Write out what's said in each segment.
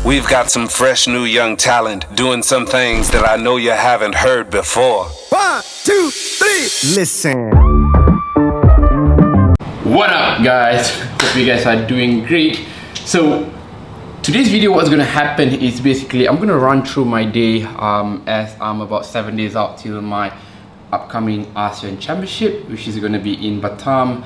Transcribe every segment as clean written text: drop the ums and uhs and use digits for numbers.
We've got some fresh new young talent doing some things that I know you haven't heard before. 1, 2, 3, listen. What up, guys? Hope you guys are doing great. So today's video, what's gonna happen is basically I'm gonna run through my day as I'm about 7 days out till my upcoming ASEAN Championship, which is gonna be in Batam.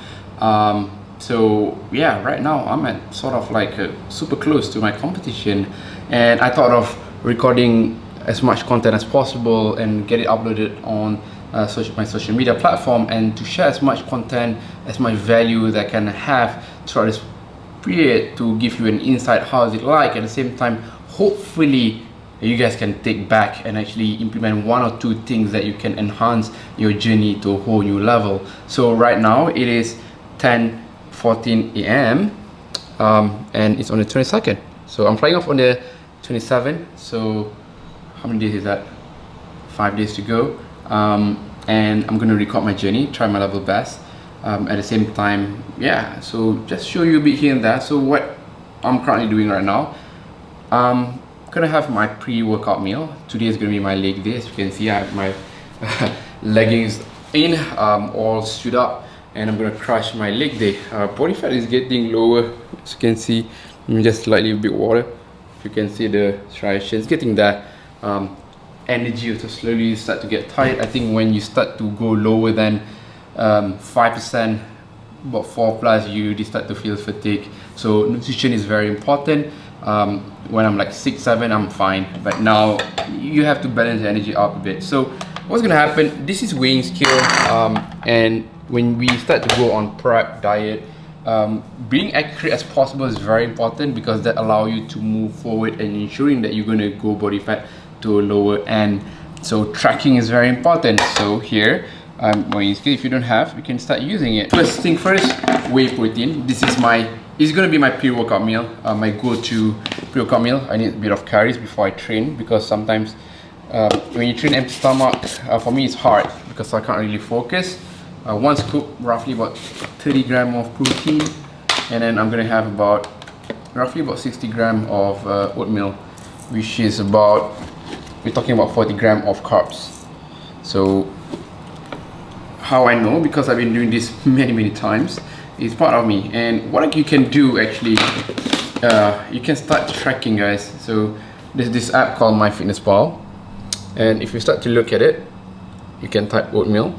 So yeah, right now I'm at sort of like super close to my competition, and I thought of recording as much content as possible and get it uploaded on my social media platform, and to share as much content, as much value that I can have throughout this period to give you an insight how is it like. At the same time, hopefully you guys can take back and actually implement 1 or 2 things that you can enhance your journey to a whole new level. So right now it is 10:14 a.m. And it's on the 22nd. So I'm flying off on the 27th. So how many days is that? 5 days to go. And I'm gonna record my journey, try my level best. At the same time, yeah, so just show you a bit here and there. So what I'm currently doing right now, gonna have my pre-workout meal. Today is gonna be my leg day. As you can see, I have my leggings in, all stood up, and I'm gonna crush my leg day. Body fat is getting lower, as you can see. Just slightly a bit water. You can see the striations getting there. Energy also slowly start to get tired. I think when you start to go lower than 5%, about 4+, you really start to feel fatigue. So nutrition is very important. When I'm like 6, 7, I'm fine, but now you have to balance the energy out a bit. So what's gonna happen, this is weighing scale, and when we start to go on prep diet, being accurate as possible is very important, because that allows you to move forward and ensuring that you're going to go body fat to a lower end. So tracking is very important. So here, weighing scale, if you don't have, you can start using it. First thing first, whey protein. This is it's going to be my pre-workout meal, my go-to pre-workout meal. I need a bit of calories before I train, because sometimes when you train empty stomach, for me it's hard because I can't really focus. 1 scoop, roughly about 30 grams of protein, and then I'm gonna have roughly about 60 grams of oatmeal, which is we're talking about 40 grams of carbs. So how I know, because I've been doing this many times, it's part of me. And what you can do actually, you can start tracking, guys. So there's this app called MyFitnessPal, and if you start to look at it, you can type oatmeal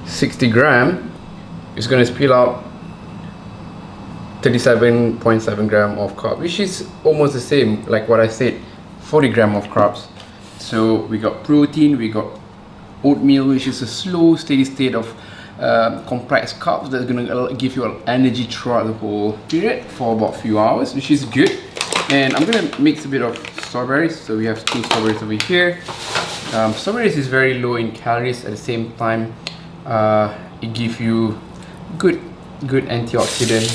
60 gram, is going to spill out 37.7 gram of carb, which is almost the same like what I said, 40 gram of carbs. So we got protein, we got oatmeal, which is a slow steady state of complex carbs that's going to give you energy throughout the whole period for about a few hours, which is good. And I'm going to mix a bit of strawberries. So we have 2 strawberries over here. Strawberries is very low in calories. At the same time, it gives you good antioxidant,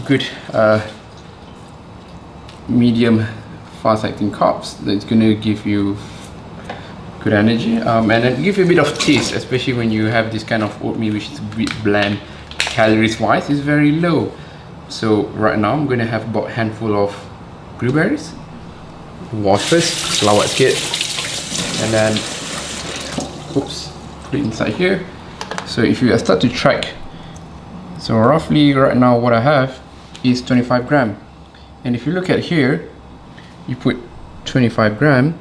good medium fast acting carbs that's gonna give you good energy, and then give you a bit of taste, especially when you have this kind of oatmeal, which is a bit bland. Calories wise, is very low. So right now I'm gonna have about a handful of blueberries. Wash first, flour it, and then oops, put it inside here. So if you start to track, so roughly right now what I have is 25 gram, and if you look at here, you put 25 gram,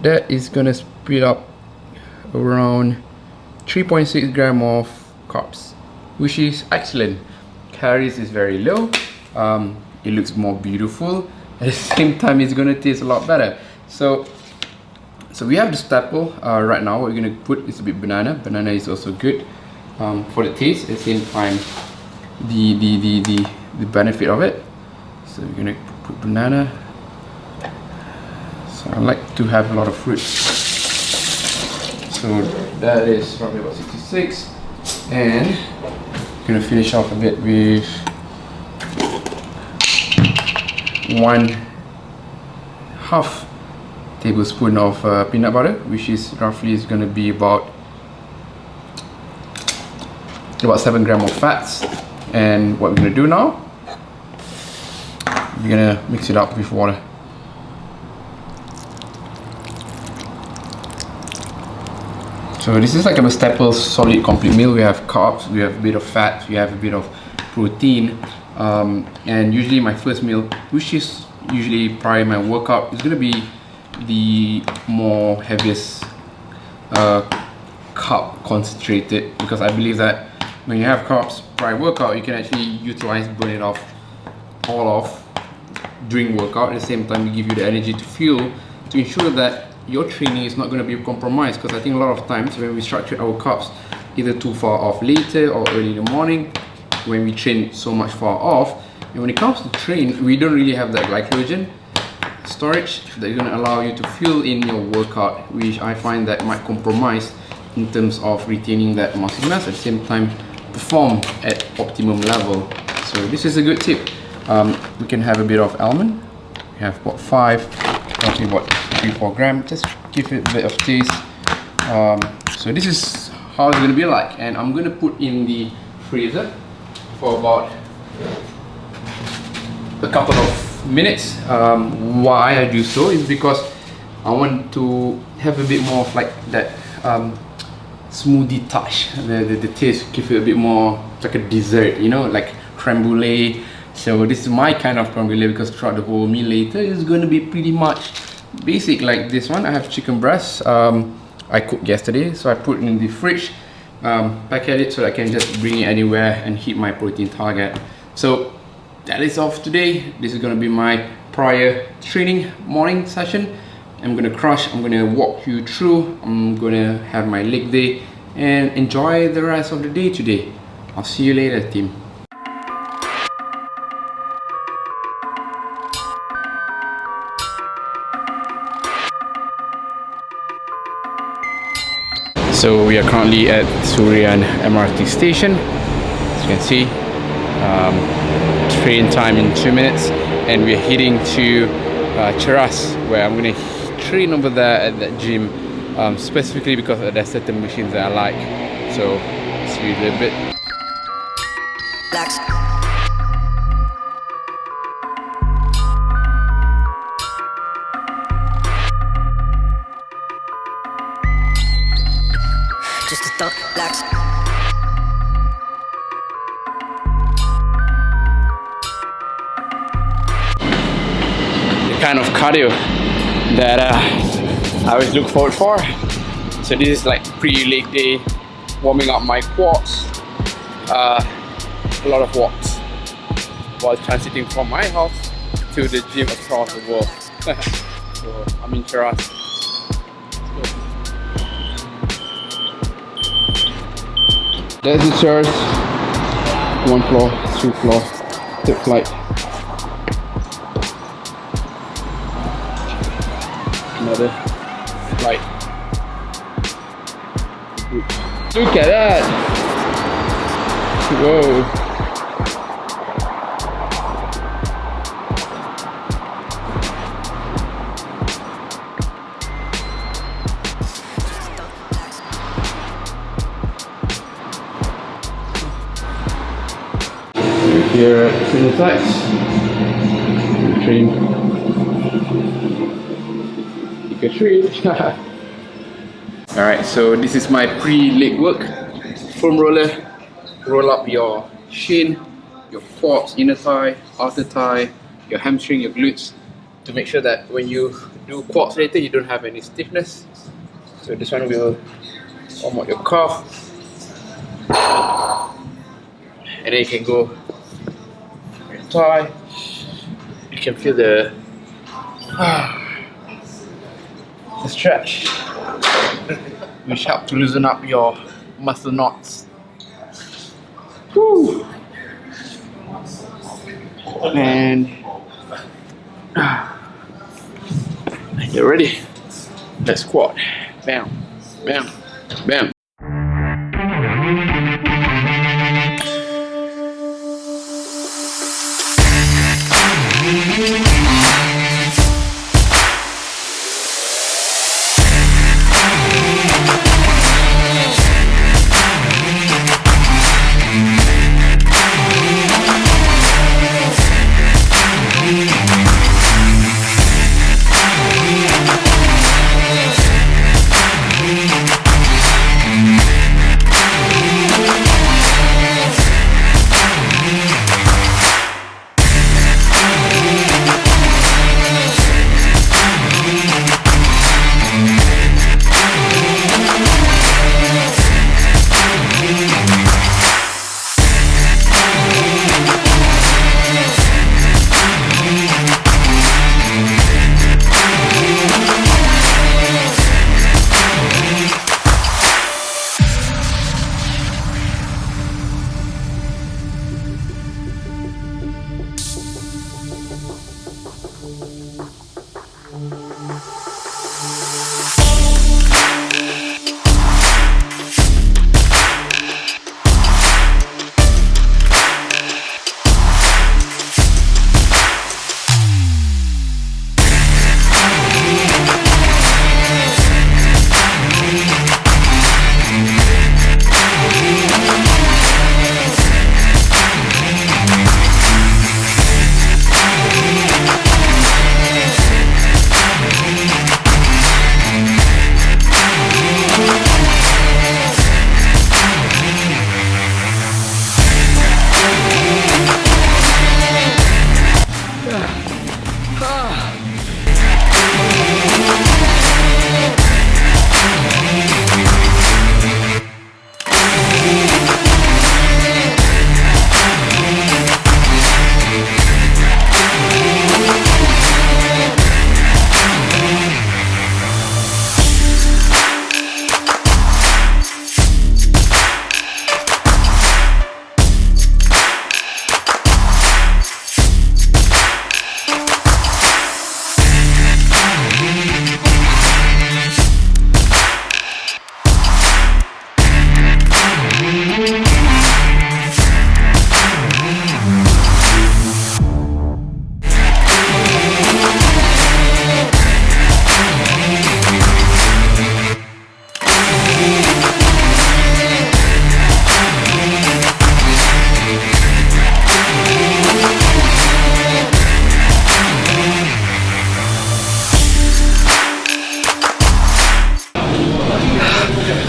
that is gonna speed up around 3.6 gram of carbs, which is excellent. Calories is very low. It looks more beautiful. At the same time, it's gonna taste a lot better. So we have the staple. Right now, what we're gonna put is a bit banana. Banana is also good for the taste. At the same time, the benefit of it. So we're gonna put banana. So I like to have a lot of fruit. So that is probably about 66, and I'm gonna finish off a bit with 1/2 tablespoon of peanut butter, which is roughly going to be about about 7 grams of fats. And what we're gonna do now, we're gonna mix it up with water. So this is like a staple solid complete meal. We have carbs, we have a bit of fat, we have a bit of protein, and usually my first meal, which is usually prior my workout, is gonna be the more heaviest carb concentrated, because I believe that when you have carbs prior workout, you can actually utilize, burn it off, all off during workout. At the same time, we give you the energy to fuel to ensure that your training is not going to be compromised. Because I think a lot of times when we structure our carbs either too far off later or early in the morning, when we train so much far off, and when it comes to train, we don't really have that glycogen storage that is going to allow you to fuel in your workout, which I find that might compromise in terms of retaining that muscle mass, at the same time perform at optimum level. So this is a good tip. We can have a bit of almond. We have about 5, roughly about 3-4 grams. Just give it a bit of taste. So this is how it's going to be like, and I'm going to put in the freezer for about a couple of minutes. Why I do so is because I want to have a bit more of like that smoothie touch. The taste give it a bit more like a dessert, you know, like creme brulee. So this is my kind of creme brulee, because throughout the whole meal later is going to be pretty much basic like this one. I have chicken breast. I cooked yesterday, so I put it in the fridge, packet it so I can just bring it anywhere and hit my protein target. So that is all for today. This is going to be my prior training morning session. I'm going to crush, I'm going to walk you through, I'm going to have my leg day and enjoy the rest of the day today. I'll see you later, team. So we are currently at Surian MRT station. As you can see, train time in 2 minutes, and we're heading to Cheras, where I'm going to train over there at that gym, specifically because there's certain machines that I like. So let's see a little bit. Just a thought, relax. The kind of cardio that I always look forward for. So this is like pre-leg day, warming up my quads, a lot of walks while transiting from my house to the gym across the world. So I'm in Cheras. There's the chairs, 1 floor, 2 floor, 3rd flight. Another flight. Look at that! Whoa! Here at Single Sites, train. You can train. Alright, so this is my pre-leg work. Foam roller, roll up your shin, your quads, inner thigh, outer thigh, your hamstring, your glutes, to make sure that when you do quads later, you don't have any stiffness. So this one will warm up your calf, and then you can go thigh. You can feel the stretch, which help to loosen up your muscle knots. Woo. And you're ready. Let's squat. Bam, bam, bam.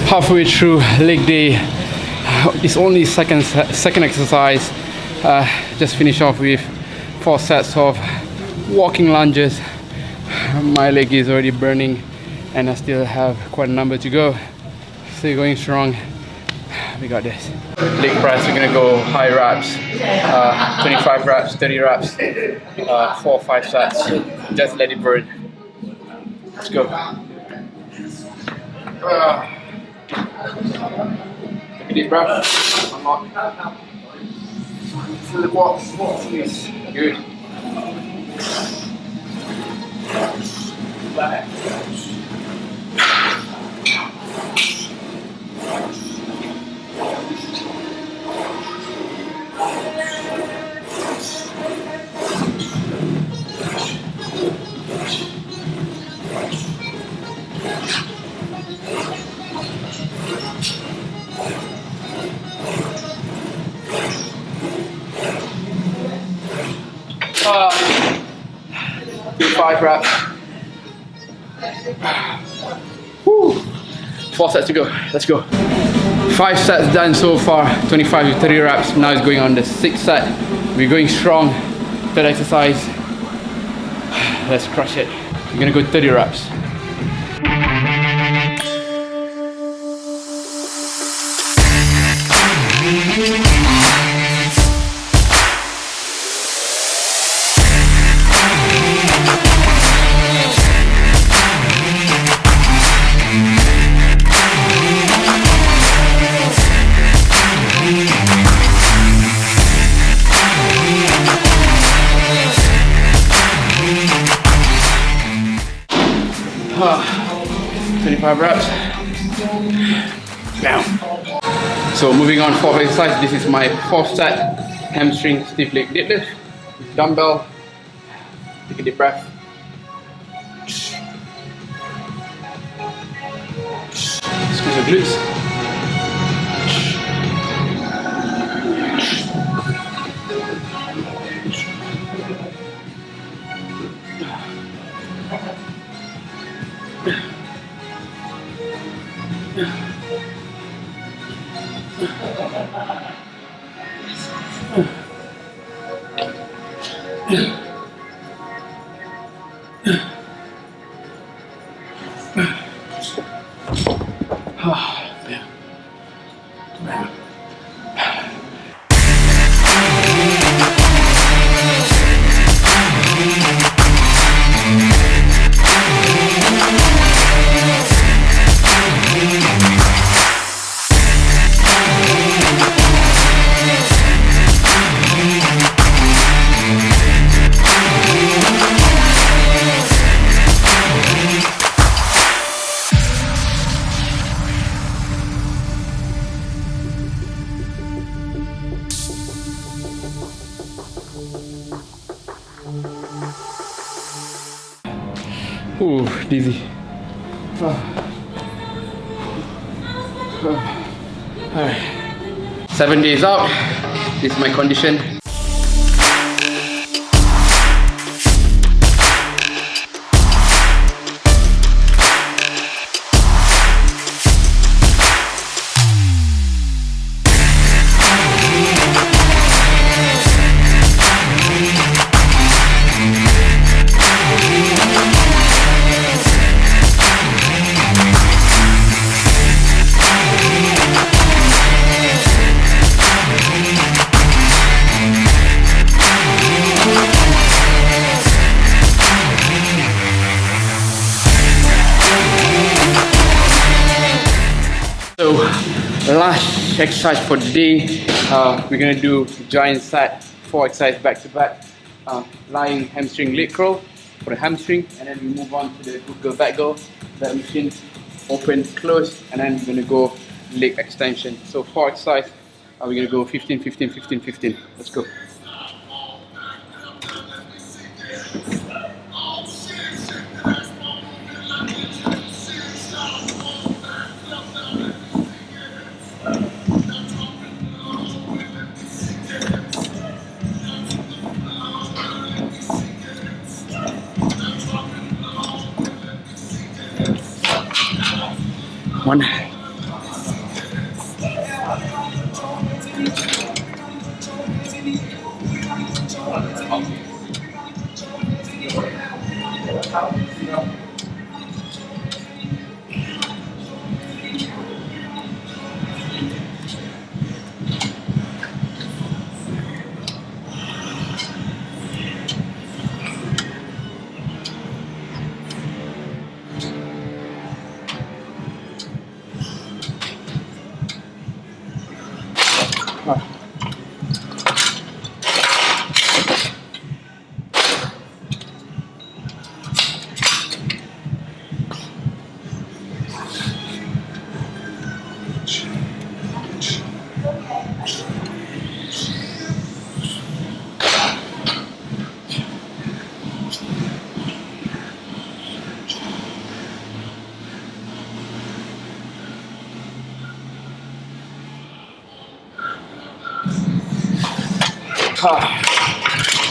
Halfway through leg day. It's only second exercise. Just finish off with 4 sets of walking lunges. My leg is already burning and I still have quite a number to go. Still going strong. We got this. Leg press, we're gonna go high reps, 25 reps, 30 reps, 4 or 5 sets. Just let it burn. Let's go. Take a deep breath. Unlock. Feel the quads. Squeeze. Good. Do 5 reps. Woo. 4 sets to go. Let's go. 5 sets done so far. 25 to 30 reps. Now it's going on the 6th set. We're going strong. Third exercise. Let's crush it. We're gonna go 30 reps. Ah, 25 reps. Down. So moving on, 4th exercise. This is my 4th set. Hamstring stiff leg deadlift. Dumbbell. Take a deep breath. Squeeze your glutes. Ooh, dizzy. Alright. 7 days out. This is my condition. So last exercise for the day, we're gonna do giant set, 4 exercises back to back. Lying hamstring leg curl for the hamstring, and then we move on to the good girl back girl. That machine open, close, and then we're gonna go leg extension. So 4 exercise, we're gonna go 15, 15, 15, 15. Let's go. One.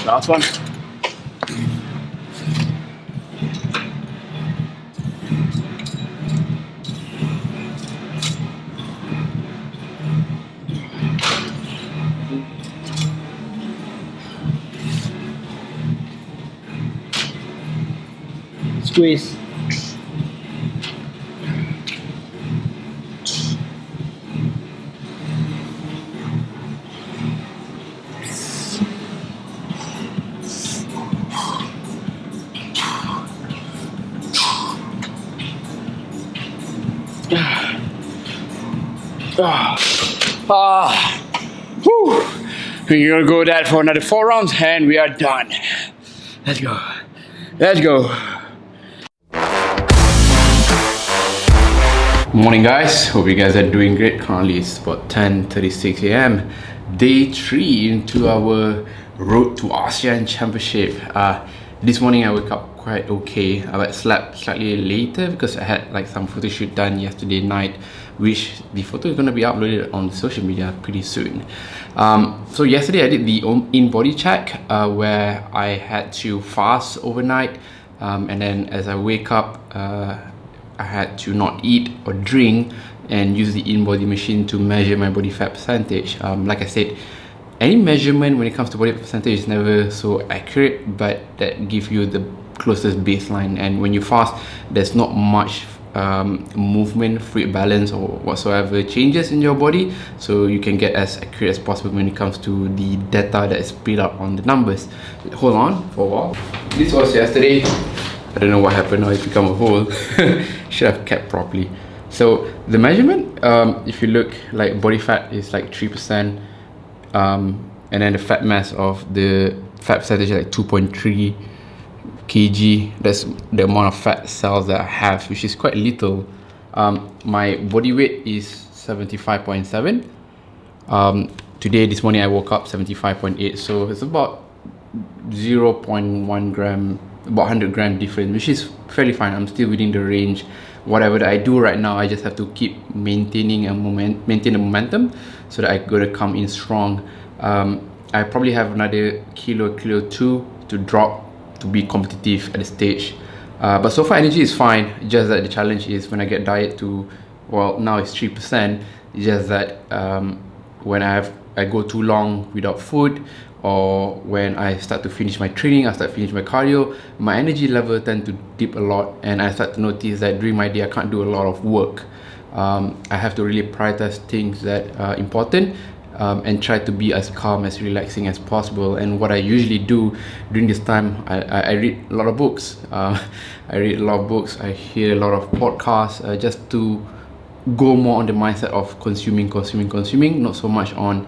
Last one. Squeeze. Whew. We're gonna go that for another 4 rounds and we are done. Let's go. Let's go. Morning guys, hope you guys are doing great. Currently it's about 10:36 a.m. Day 3 into our road to ASEAN Championship. This morning I woke up quite okay. I slept slightly later because I had like some photo shoot done yesterday night, which the photo is going to be uploaded on social media pretty soon. So yesterday I did the in-body check where I had to fast overnight, and then as I wake up I had to not eat or drink and use the in-body machine to measure my body fat percentage. Like I said, any measurement when it comes to body fat percentage is never so accurate, but that gives you the closest baseline. And when you fast, there's not much movement, fluid balance or whatsoever changes in your body, so you can get as accurate as possible when it comes to the data that is split up on the numbers. Hold on for a while. This was yesterday. I don't know what happened, now it's become a hole. Should have kept properly. So the measurement, if you look, like body fat is like 3%, and then the fat mass of the fat percentage is like 2.3 kg. That's the amount of fat cells that I have, which is quite little. My body weight is 75.7. Today, this morning I woke up 75.8, so it's about 0.1 gram, about 100 gram difference, which is fairly fine. I'm still within the range. Whatever that I do right now, I just have to keep maintaining maintain the momentum so that I gotta come in strong. I probably have another kilo 2 to drop to be competitive at the stage, but so far energy is fine. Just that the challenge is when I get diet to, well, now it's 3%. It's just that when I go too long without food, or when I start to finish my training, I start to finish my cardio, my energy level tend to dip a lot, and I start to notice that during my day I can't do a lot of work. I have to really prioritize things that are important, and try to be as calm, as relaxing as possible. And what I usually do during this time, I read a lot of books. I read a lot of books, I hear a lot of podcasts, just to go more on the mindset of consuming, not so much on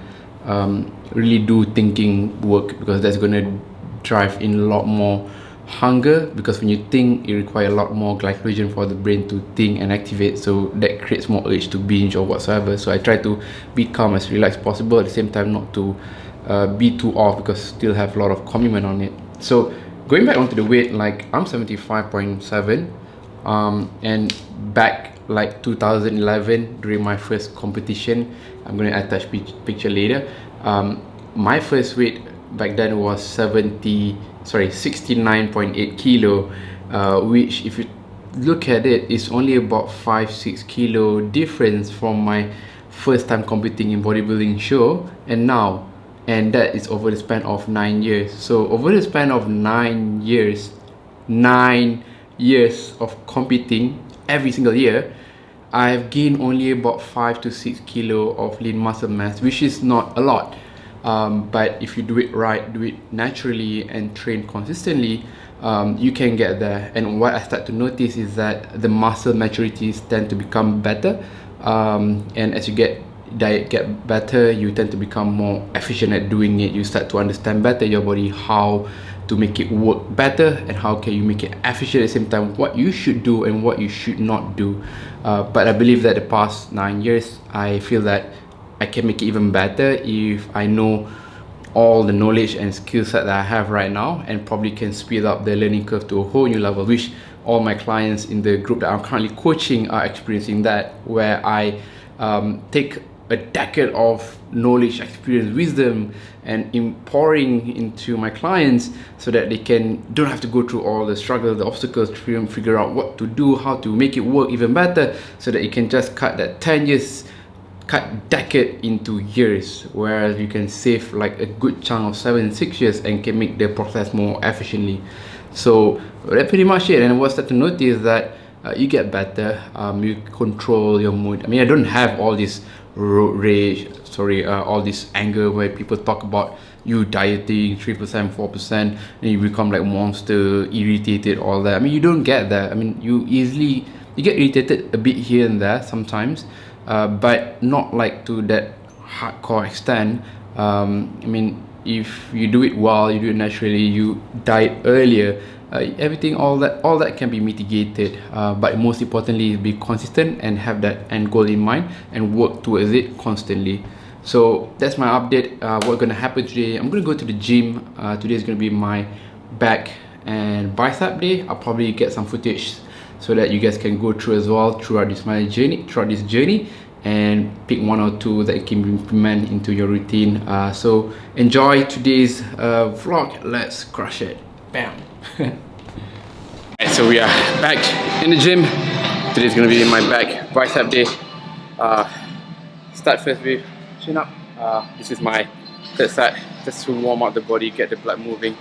really do thinking work, because that's going to drive in a lot more hunger, because when you think, it requires a lot more glycogen for the brain to think and activate, so that creates more urge to binge or whatsoever. So I try to be calm, as relaxed as possible, at the same time not to be too off, because still have a lot of commitment on it. So going back onto the weight, like I'm 75.7, and back like 2011 during my first competition, I'm going to attach picture later, my first weight back then was 69.8 kilo, which if you look at it, is only about 5-6 kilo difference from my first time competing in bodybuilding show and now, and that is over the span of 9 years. So over the span of 9 years of competing every single year, I've gained only about 5 to 6 kilo of lean muscle mass, which is not a lot. But if you do it right, do it naturally and train consistently, you can get there. And what I start to notice is that the muscle maturities tend to become better, and as you get better, you tend to become more efficient at doing it. You start to understand better your body, how to make it work better, and how can you make it efficient at the same time, what you should do and what you should not do. But I believe that the past 9 years, I feel that I can make it even better if I know all the knowledge and skill set that I have right now, and probably can speed up the learning curve to a whole new level, which all my clients in the group that I'm currently coaching are experiencing that, where I take a decade of knowledge, experience, wisdom, and pouring into my clients, so that they don't have to go through all the struggles, the obstacles, to figure out what to do, how to make it work even better, so that you can just cut that 10 years, cut decade into years, whereas you can save like a good chunk of 7-6 years and can make the process more efficiently. So that's pretty much it. And what I start to notice is that you get better, you control your mood. I mean, I don't have all this road rage, all this anger where people talk about you dieting 3%, 4%, and you become like monster, irritated, all that. I mean, you don't get that. I mean, you get irritated a bit here and there sometimes, but not like to that hardcore extent. I mean, if you do it well, you do it naturally, you diet earlier, everything, all that can be mitigated. But most importantly, be consistent and have that end goal in mind and work towards it constantly. So that's my update. What's gonna happen today, I'm gonna go to the gym. Today is gonna be my back and bicep day. I'll probably get some footage so that you guys can go through as well throughout this journey, and pick one or two that you can implement into your routine. So enjoy today's vlog. Let's crush it. Bam. Alright, so we are back in the gym. Today's gonna be my back bicep day. Start first with chin up. This is my third set, just to warm up the body, get the blood moving.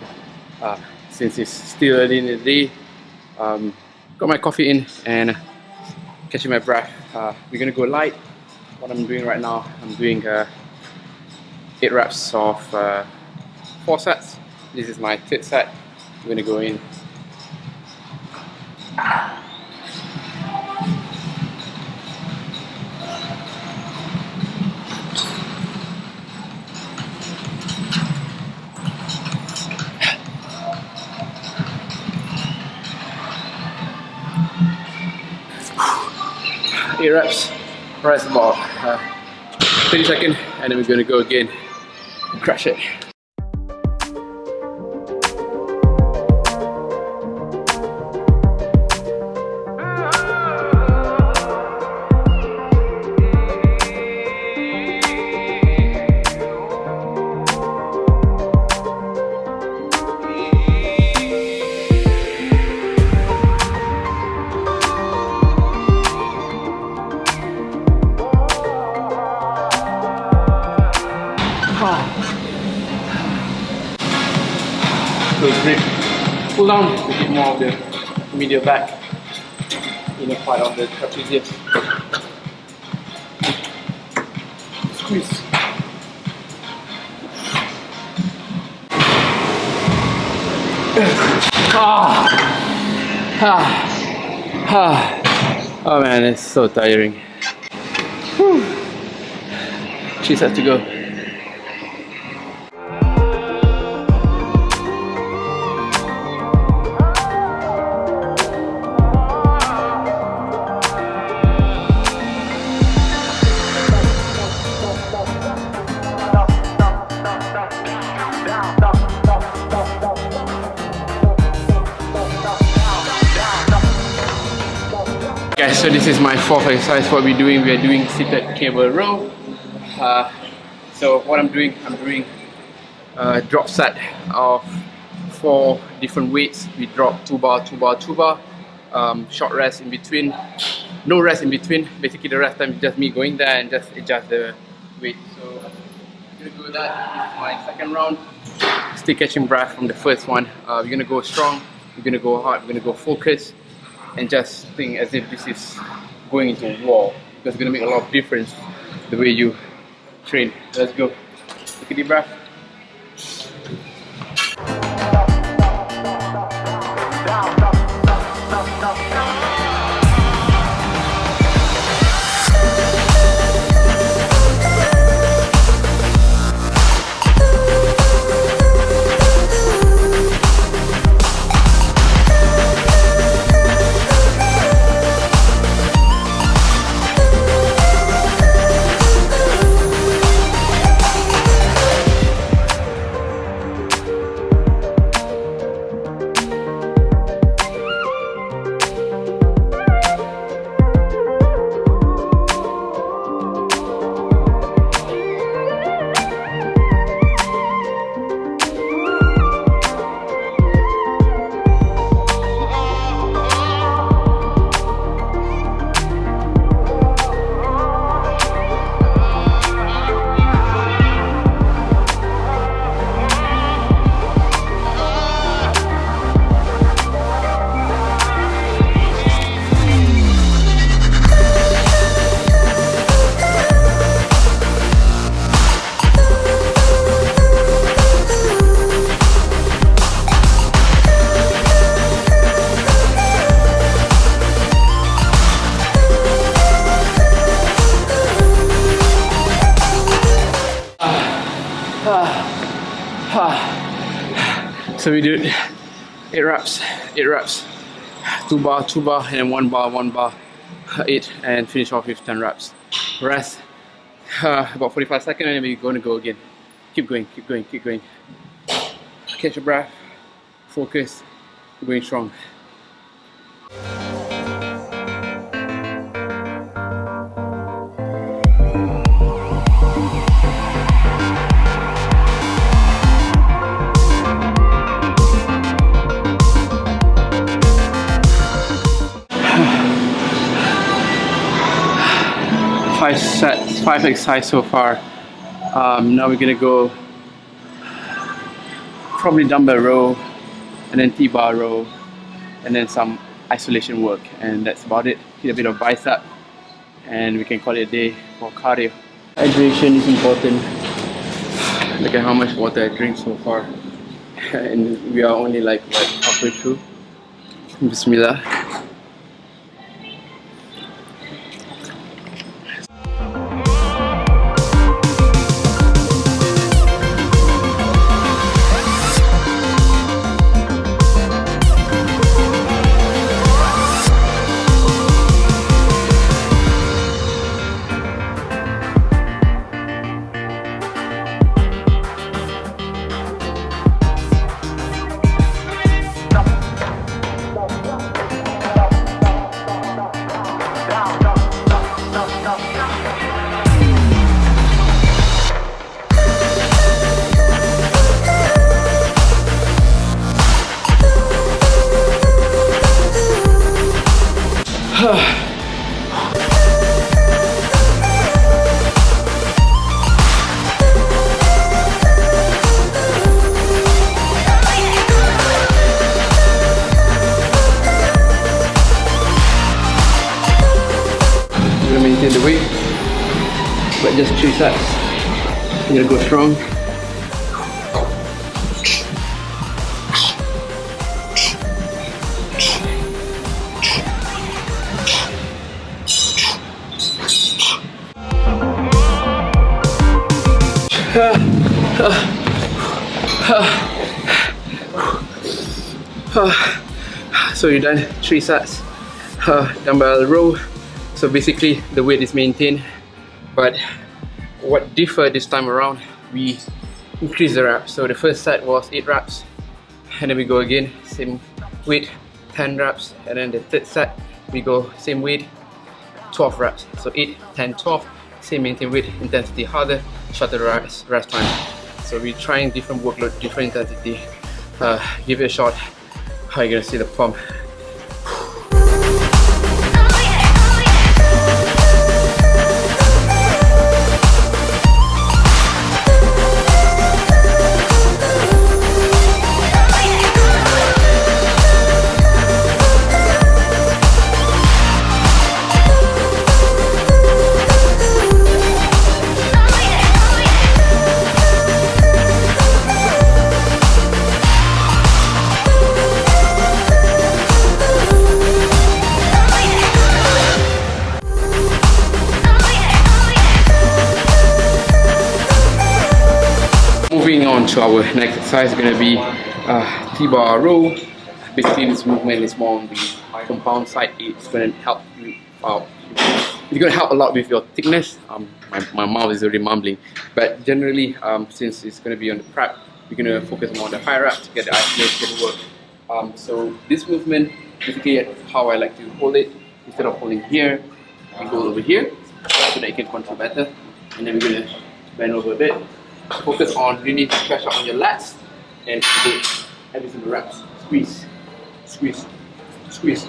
Since it's still early in the day, got my coffee in and catching my breath. We're gonna go light. What I'm doing right now, I'm doing 8 reps of 4 sets. This is my third set. I'm gonna go in. Eight reps, rest about 30 seconds, and then we're gonna go again, crush it. So grip, pull down to get more of the medial back, inner part of the trapezius. Squeeze. Oh man, it's so tiring. Whew. Cheese has to go. So this is my fourth exercise. What we're doing, we are doing seated cable row. So what I'm doing a drop set of 4 different weights. We drop 2 bar, 2 bar, 2 bar. Short rest in between, no rest in between. Basically the rest time is just me going there and just adjust the weight. So I'm gonna do that. This is my second round. Still catching breath from the first one. We're gonna go strong, we're gonna go hard, we're gonna go focus, and just think as if this is going into war, because it's gonna make a lot of difference the way you train. Let's go. Take a deep breath. So we did 8 reps, 2 bar, 2 bar, and then 1 bar, 1 bar, 8, and finish off with 10 reps. Rest about 45 seconds, and then we're going to go again. Keep going, keep going, keep going. Catch your breath, focus, going strong. 5 sets, 5 exercises so far. Now we're gonna go probably dumbbell row, and then T-bar row, and then some isolation work, and that's about it. Hit a bit of bicep, and we can call it a day for cardio. Hydration is important. Look at how much water I drink so far, and we are only like halfway through. Bismillah. Maintain the weight, but just 3 sets. I'm gonna go strong. So you're done 3 sets. Dumbbell row. So basically the weight is maintained, but what differed this time around, we increased the reps. So the first set was 8 reps, and then we go again, same weight, 10 reps, and then the third set we go same weight, 12 reps. So 8, 10, 12, same maintain weight, intensity harder, shorter rest time. So we're trying different workload, different intensity. Give it a shot. How are you gonna see the pump? Moving on to our next exercise, is going to be T-bar row. Basically, this movement is more on the compound side. It's going to help you out. It's going to help a lot with your thickness. My mouth is already mumbling, but generally, since it's going to be on the prep, we're going to focus more on the high reps to get the isolation work. So this movement, basically, how I like to hold it, instead of holding here, we go over here so that you can control better, and then we're going to bend over a bit. Focus on really stretch out on your lats and do every single reps. Squeeze, squeeze, squeeze.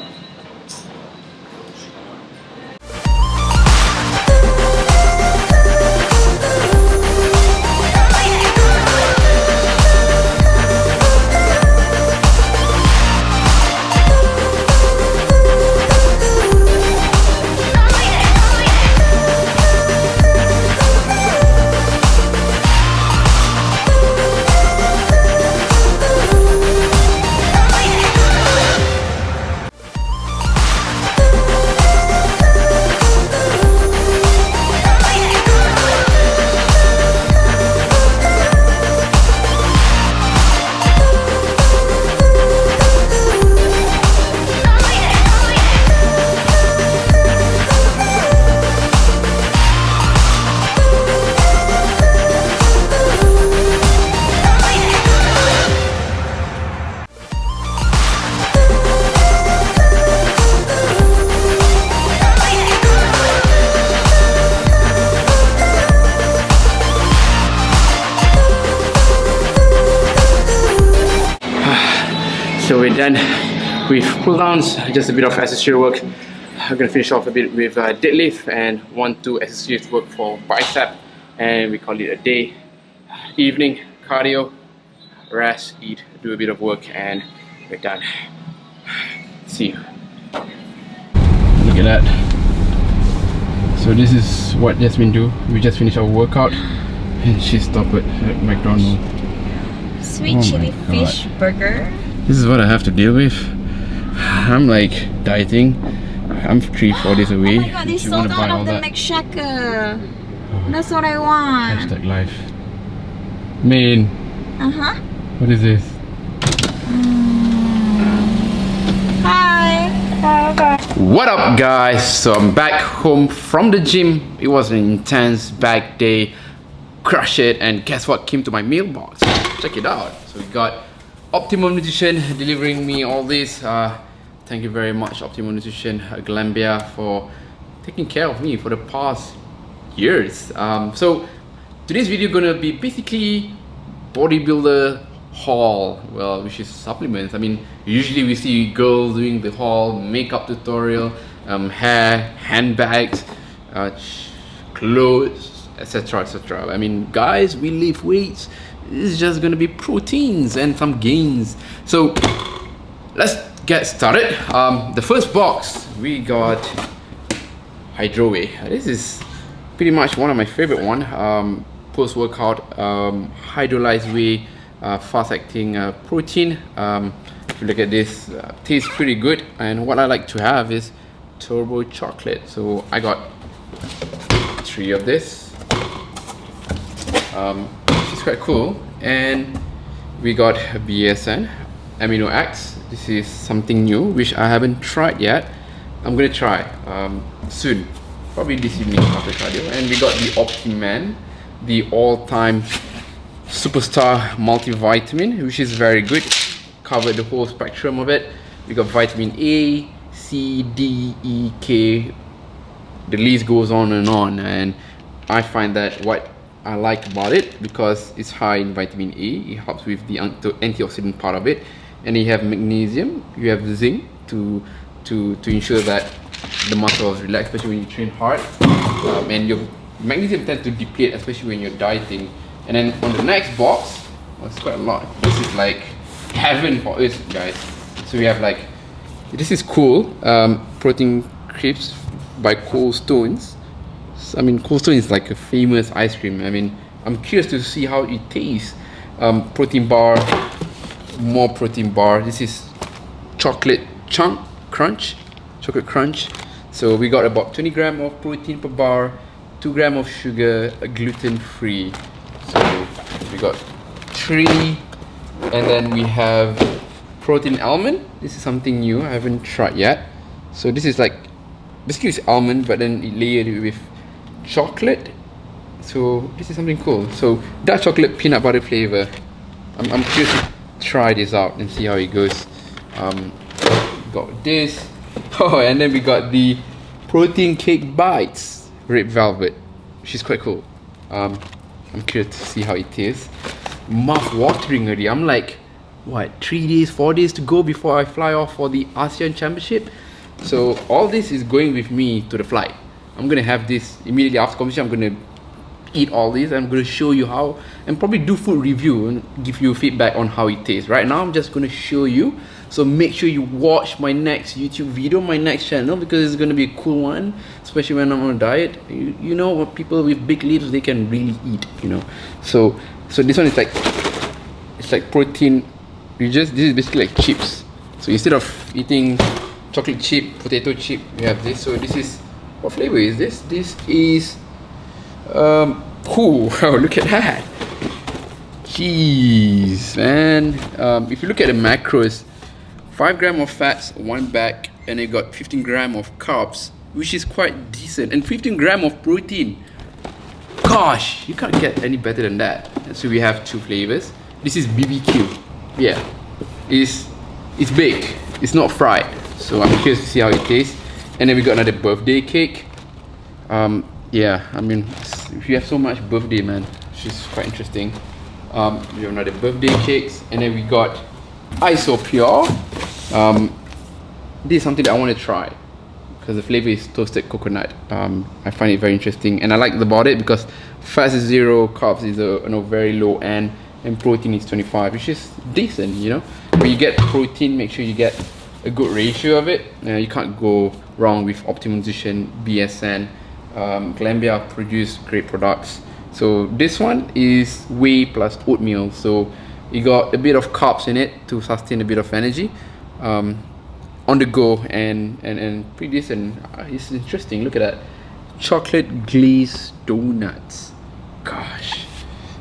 So we're done with pull downs, just a bit of accessory work. I'm gonna finish off a bit with deadlift and 1-2 accessory work for bicep, and we call it a day. Evening cardio, rest, eat, do a bit of work, and we're done. See you. Look at that. So this is what Jasmine do. We just finished our workout and she stopped at McDonald's. Sweet chili fish burger. This is what I have to deal with. I'm like dieting. I'm 3-4 days away. Oh my god, they sold out of the McShacker. That's what I want. Hashtag life. Man. Uh-huh. What is this? Hi. What up guys? So I'm back home from the gym. It was an intense back day. Crush it, and guess what came to my mailbox? Check it out. So we got Optimum Nutrition delivering me all this. Thank you very much, Optimum Nutrition, Glambia, for taking care of me for the past years. So today's video gonna be basically bodybuilder haul, well, which is supplements. I mean, usually we see girls doing the haul, makeup tutorial, hair, handbags, clothes, etc, etc. I mean, guys, we lift weights. This is just gonna be proteins and some gains. So let's get started. The first box we got Hydro Whey. This is pretty much one of my favorite one. Post-workout hydrolyzed whey, fast-acting protein. If you look at this, tastes pretty good. And what I like to have is turbo chocolate. So I got 3 of this. Which is quite cool. And we got BSN Amino X. This is something new which I haven't tried yet. I'm gonna try soon, probably this evening after cardio. And we got the Optiman, the all-time superstar multivitamin, which is very good. Covered the whole spectrum of it. We got vitamin A, C, D, E, K, the list goes on, and I find that what I like about it, because it's high in vitamin A, it helps with the antioxidant part of it, and you have magnesium, you have zinc to ensure that the muscles relax, especially when you train hard, and your magnesium tends to deplete, especially when you're dieting. And then on the next box, it's quite a lot. This is like heaven for us, guys. So we have like, this is cool, protein crisps by Cold Stones. I mean, Cold Stone is like a famous ice cream. I mean, I'm curious to see how it tastes. Protein bar, more protein bar. This is chocolate crunch. So we got about 20 grams of protein per bar, 2 grams of sugar, gluten free. So we got 3, and then we have protein almond. This is something new, I haven't tried yet. So this is like, basically it's almond, but then it layered with chocolate. So this is something cool. So dark chocolate peanut butter flavor. I'm curious to try this out and see how it goes. Got this. Oh, and then we got the protein cake bites, red velvet, which is quite cool. I'm curious to see how it tastes. Mouth watering already. I'm like, what, 3 days, 4 days to go before I fly off for the ASEAN Championship. So all this is going with me to the flight. I'm gonna have this immediately after competition. I'm gonna eat all these. I'm gonna show you how, and probably do food review and give you feedback on how it tastes. Right now I'm just gonna show you. So make sure you watch my next YouTube video, my next channel, because it's gonna be a cool one, especially when I'm on a diet. You know what, people with big lips, they can really eat, you know. So this one is like, it's like protein. This is basically like chips. So instead of eating chocolate chip, potato chip, we have this. So this is, what flavor is this? This is oh, look at that. Jeez, man. If you look at the macros, 5 grams of fats, 1 bag, and you got 15 grams of carbs, which is quite decent, and 15 grams of protein. Gosh, you can't get any better than that. And so we have 2 flavors. This is BBQ. Yeah, it's baked. It's not fried. So I'm curious to see how it tastes. And then we got another birthday cake. Yeah, I mean, if you have so much birthday, man, which is quite interesting. We have another birthday cakes, and then we got ISO Pure. This is something that I want to try because the flavor is toasted coconut. I find it very interesting, and I like about it because fats is 0, carbs is very low end, and protein is 25, which is decent, you know. When you get protein, make sure you get a good ratio of it. You can't go wrong with Optimum Nutrition, BSN. Columbia produce great products. So this one is whey plus oatmeal, so you got a bit of carbs in it to sustain a bit of energy on the go, and pretty decent. It's interesting. Look at that, chocolate glazed donuts. Gosh,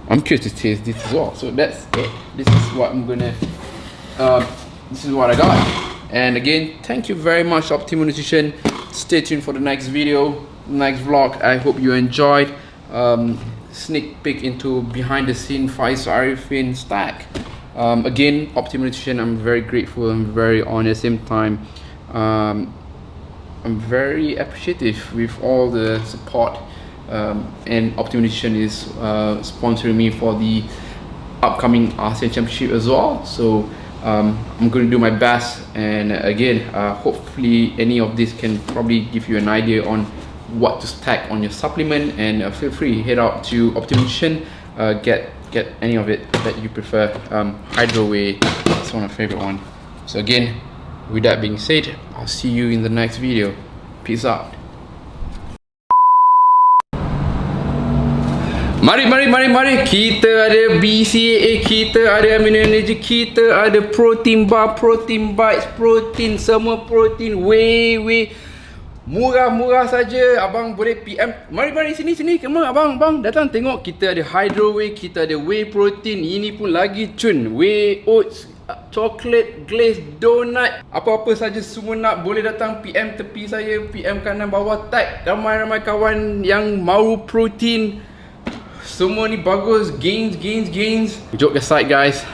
I'm curious to taste this as well. So that's it. This is what I'm gonna this is what I got. And again, thank you very much, Optimum Nutrition. Stay tuned for the next video, next vlog. I hope you enjoyed. Sneak peek into behind the scene Faisal Arifin stack. Again, Optimum Nutrition, I'm very grateful. I'm very on at the same time. I'm very appreciative with all the support, and Optimum Nutrition is sponsoring me for the upcoming ASEAN Championship as well. So I'm going to do my best, and again, hopefully any of this can probably give you an idea on what to stack on your supplement, and feel free, head out to Optimum Nutrition, get any of it that you prefer. Hydro Whey, it's one of my favorite one. So again, with that being said, I'll see you in the next video. Peace out. Mari kita ada BCAA, kita ada amino energy, kita ada protein bar, protein bites, protein, semua protein, whey murah saja. Abang boleh PM. Mari sini, come on abang datang tengok. Kita ada hydro whey, kita ada whey protein, ini pun lagi cun, whey oats, chocolate glazed donut, apa-apa saja semua nak, boleh datang PM tepi saya, PM kanan bawah, tag ramai-ramai kawan yang mau protein. Semua ni bagus, gains. Joke aside, guys,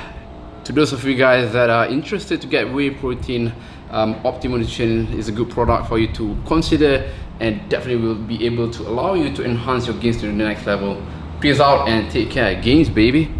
to those of you guys that are interested to get whey protein, Optimum Nutrition is a good product for you to consider. and definitely will be able to allow you to enhance your gains to the next level. Peace out and take care. Gains, baby.